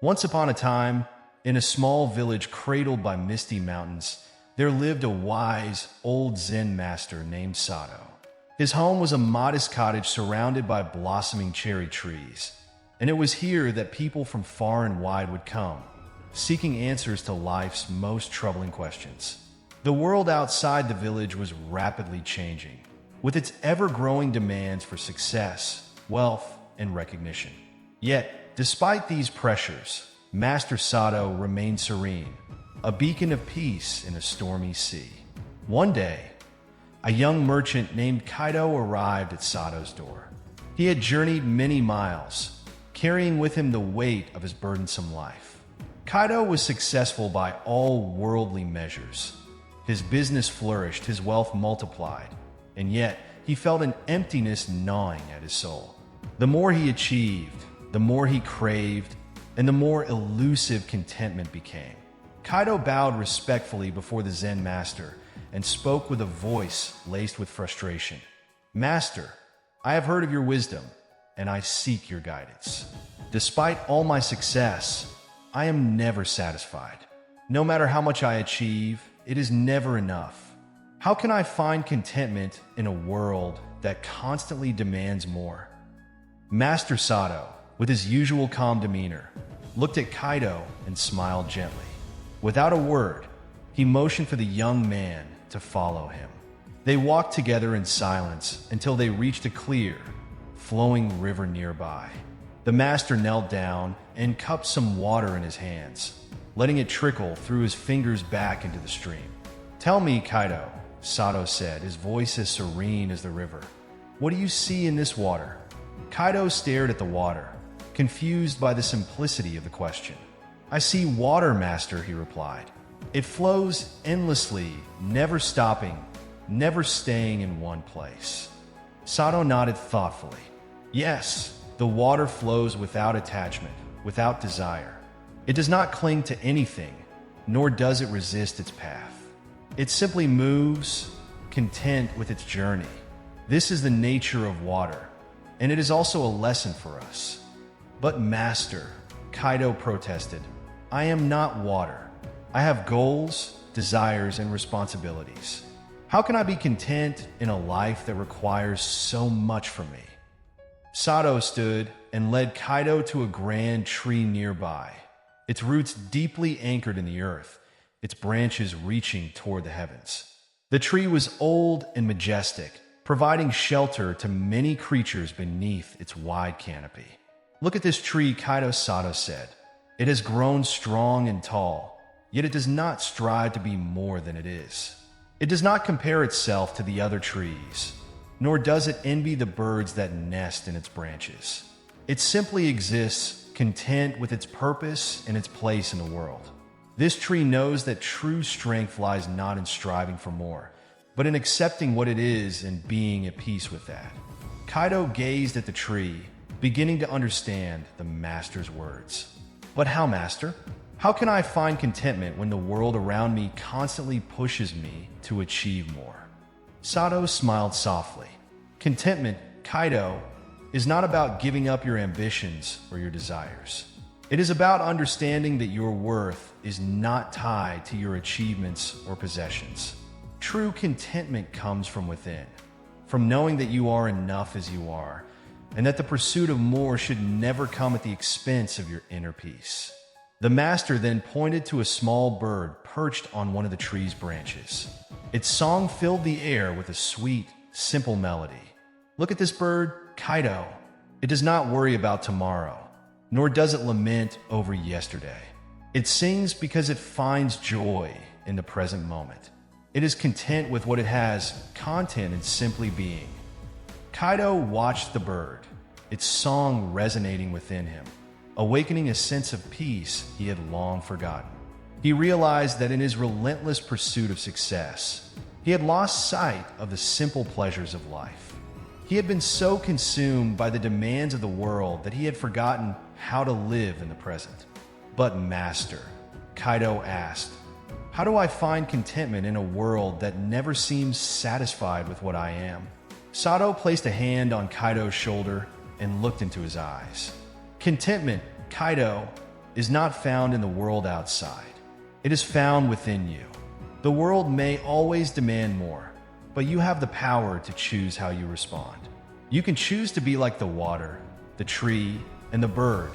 Once upon a time, in a small village cradled by misty mountains, there lived a wise, old Zen master named Sato. His home was a modest cottage surrounded by blossoming cherry trees, and it was here that people from far and wide would come, seeking answers to life's most troubling questions. The world outside the village was rapidly changing, with its ever-growing demands for success, wealth, and recognition. Yet, despite these pressures, Master Sato remained serene, a beacon of peace in a stormy sea. One day, a young merchant named Kaido arrived at Sato's door. He had journeyed many miles, carrying with him the weight of his burdensome life. Kaido was successful by all worldly measures. His business flourished, his wealth multiplied, and yet he felt an emptiness gnawing at his soul. The more he achieved, the more he craved, and the more elusive contentment became. Kaido bowed respectfully before the Zen master and spoke with a voice laced with frustration. "Master, I have heard of your wisdom, and I seek your guidance. Despite all my success, I am never satisfied. No matter how much I achieve, it is never enough. How can I find contentment in a world that constantly demands more?" Master Sato, with his usual calm demeanor, looked at Kaido and smiled gently. Without a word, he motioned for the young man to follow him. They walked together in silence until they reached a clear, flowing river nearby. The master knelt down and cupped some water in his hands, letting it trickle through his fingers back into the stream. "Tell me, Kaido," Sato said, his voice as serene as the river. "What do you see in this water?" Kaido stared at the water, confused by the simplicity of the question. "I see water, master," he replied. "It flows endlessly, never stopping, never staying in one place." Sato nodded thoughtfully. "Yes, the water flows without attachment, without desire. It does not cling to anything, nor does it resist its path. It simply moves, content with its journey. This is the nature of water, and it is also a lesson for us." "But master," Kaido protested, "I am not water. I have goals, desires, and responsibilities. How can I be content in a life that requires so much from me?" Sato stood and led Kaido to a grand tree nearby, its roots deeply anchored in the earth, its branches reaching toward the heavens. The tree was old and majestic, providing shelter to many creatures beneath its wide canopy. "Look at this tree," Kaido Sato said. "It has grown strong and tall, yet it does not strive to be more than it is. It does not compare itself to the other trees, nor does it envy the birds that nest in its branches. It simply exists, content with its purpose and its place in the world. This tree knows that true strength lies not in striving for more, but in accepting what it is and being at peace with that." Kaido gazed at the tree, beginning to understand the master's words. "But how, master? How can I find contentment when the world around me constantly pushes me to achieve more?" Sato smiled softly. "Contentment, Kaido, is not about giving up your ambitions or your desires. It is about understanding that your worth is not tied to your achievements or possessions. True contentment comes from within, from knowing that you are enough as you are, and that the pursuit of more should never come at the expense of your inner peace." The master then pointed to a small bird perched on one of the tree's branches. Its song filled the air with a sweet, simple melody. "Look at this bird, Kaido. It does not worry about tomorrow, nor does it lament over yesterday. It sings because it finds joy in the present moment. It is content with what it has, content in simply being." Kaido watched the bird, its song resonating within him, awakening a sense of peace he had long forgotten. He realized that in his relentless pursuit of success, he had lost sight of the simple pleasures of life. He had been so consumed by the demands of the world that he had forgotten how to live in the present. "But master," Kaido asked, "how do I find contentment in a world that never seems satisfied with what I am?" Sato placed a hand on Kaido's shoulder and looked into his eyes. "Contentment, Kaido, is not found in the world outside. It is found within you. The world may always demand more, but you have the power to choose how you respond. You can choose to be like the water, the tree, and the bird,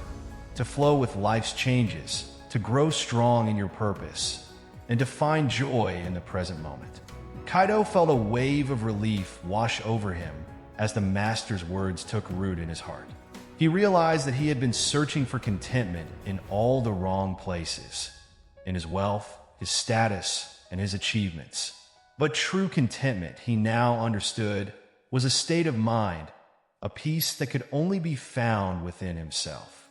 to flow with life's changes, to grow strong in your purpose, and to find joy in the present moment. Kaido felt a wave of relief wash over him as the master's words took root in his heart. He realized that he had been searching for contentment in all the wrong places, in his wealth, his status, and his achievements. But true contentment, he now understood, was a state of mind, a peace that could only be found within himself.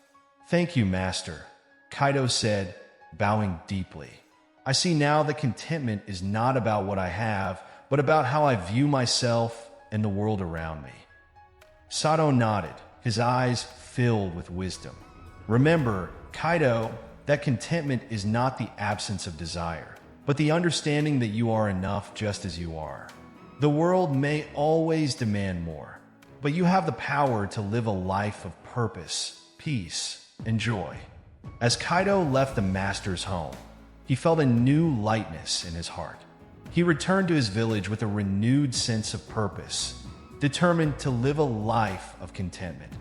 "Thank you, Master," Kaido said, bowing deeply. "I see now that contentment is not about what I have, but about how I view myself and the world around me." Sato nodded, his eyes filled with wisdom. "Remember, Kaido, that contentment is not the absence of desire, but the understanding that you are enough just as you are. The world may always demand more, but you have the power to live a life of purpose, peace, and joy." As Kaido left the master's home, he felt a new lightness in his heart. He returned to his village with a renewed sense of purpose, determined to live a life of contentment,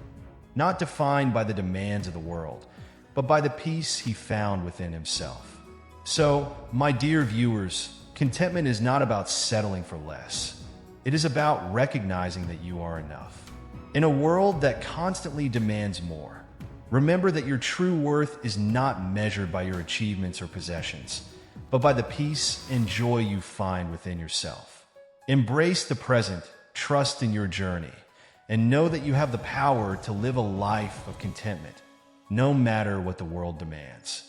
not defined by the demands of the world, but by the peace he found within himself. So, my dear viewers, contentment is not about settling for less. It is about recognizing that you are enough. In a world that constantly demands more, remember that your true worth is not measured by your achievements or possessions, but by the peace and joy you find within yourself. Embrace the present, trust in your journey, and know that you have the power to live a life of contentment, no matter what the world demands.